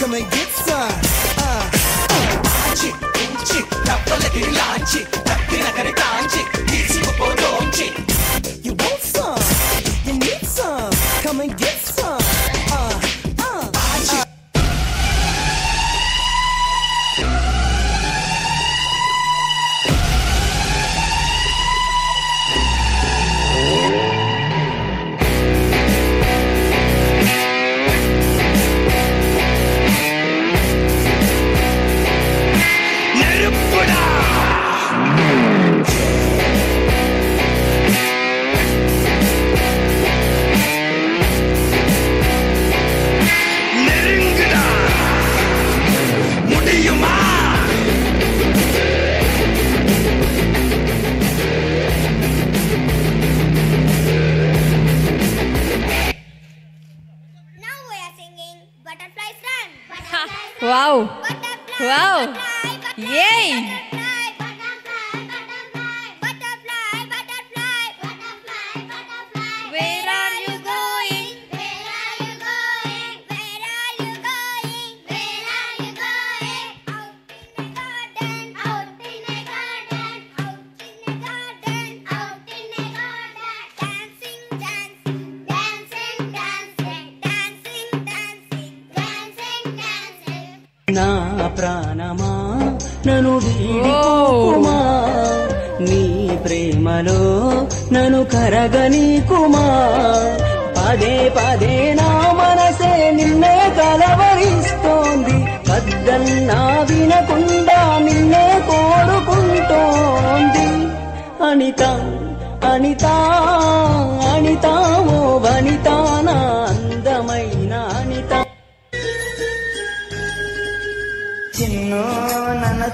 come and get some. Chick, chick, tapalaki launch, tapina kare launch, easy for launch. You want some? You need some? Come and get some. Wow! Wow! Yay! Where are you going? Where are you going? Where are you going? Where are you going? Out in a garden, out in a garden, out in a garden, out in a garden, dancing, dancing, dancing, dancing, dancing, dancing, dancing, dancing. నా ప్రాణమా నన్ను వీడిపోకుమా నీ ప్రేమలో నన్ను కరగనీకుమా పదే పదే నా మనసే నిన్నే కలవరిస్తోంది వద్దన్నా వినకుండా నిన్నే కోరుకుంటోంది అనిత అనిత అనిత ఓ వనిత నా అందమైన అనిత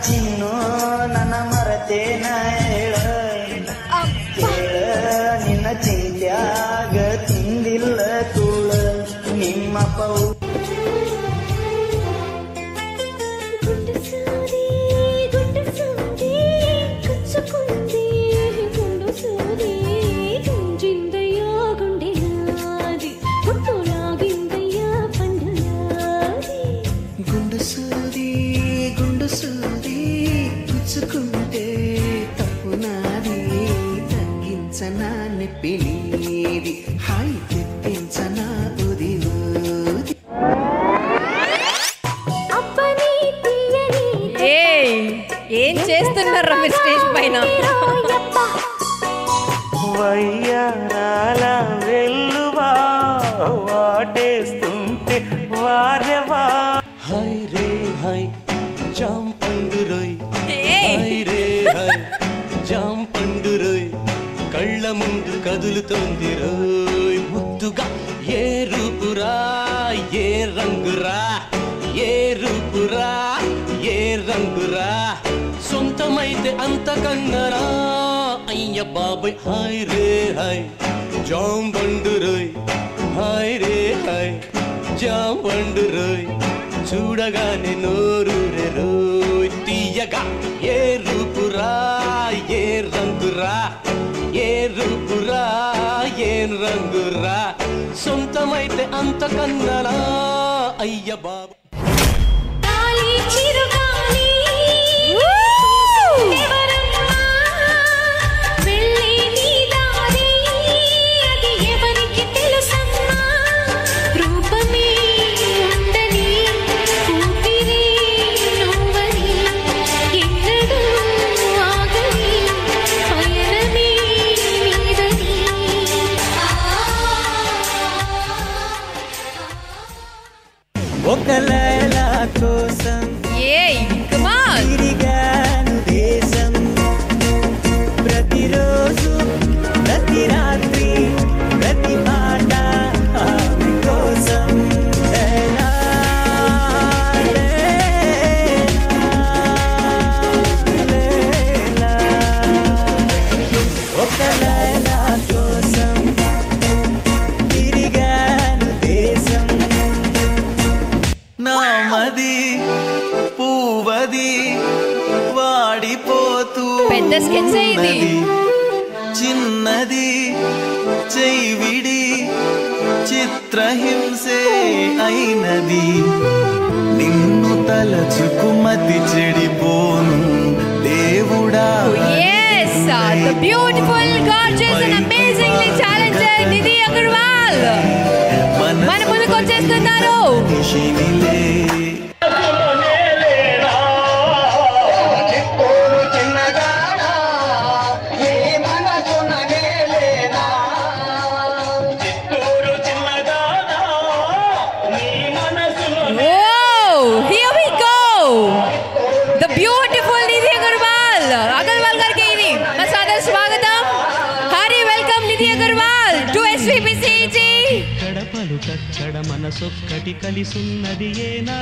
ಚಿನ್ನು ನನ್ನ ಮರತೇನ ಹೇಳ ನಿನ್ನ ಚಿಂತ್ಯಾಗ ತಿಂದಿಲ್ಲ ತೂಳ ನಿಮ್ಮಪ್ಪ ఏం చేస్తున్నారా మీరు స్టేజ్ పైన వయ్యారాల వెల్లువా వాటేస్తుంటే వారెవా హై రే హై జాంపండురోయ్ హై రే హై జాంపండురోయ్ కళ్ళ ముందు కదులుతోంది రోయ్ ముద్దుగా ఏ రూపురా ఏ రంగురా ఏ రూపురా ఏ రంగురా సొంతమైతే అంతకన్నరా అయ్య బాబాయ్ హాయ్ రే హాయ్ జాంబండురోయ్ హాయ్ రే హాయ్ జాంబండురోయ్ చూడగానే నోరూరే రోయ్ తీయగా ఏ రూపురా ఏ రంగురా ఏ రూపురా ఏ రంగురా సొంతమైతే అంతకన్నరా అయ్య బాబా ఒక లైలా కోసం తిరిగాను దేశం ప్రతిరోజు ప్రతి రాత్రి ప్రతి మాట ఆమె కోసం ఒక లైలా కోసం తిరిగాను దేశం నామది పూవది వాడిపోతూ పెద్ద స్కెచ్ ఇది చిన్నది చెయ్యివిడి చిత్రహింసే అయినది నిన్ను తలచుకుమతి చెడిపోను దేవుడా. Yes, the beautiful, gorgeous and amazingly talented Nidhi Agarwal మన ముందుకు వచ్చేస్తున్నారు. అగర్వాల్ గారికి ఇది మా సాదర స్వాగతం. Harry welcome Nidhi Agarwal to SVPCG. కడపలు కక్కడ మనసొక్కటి కలిసున్నది ఏనా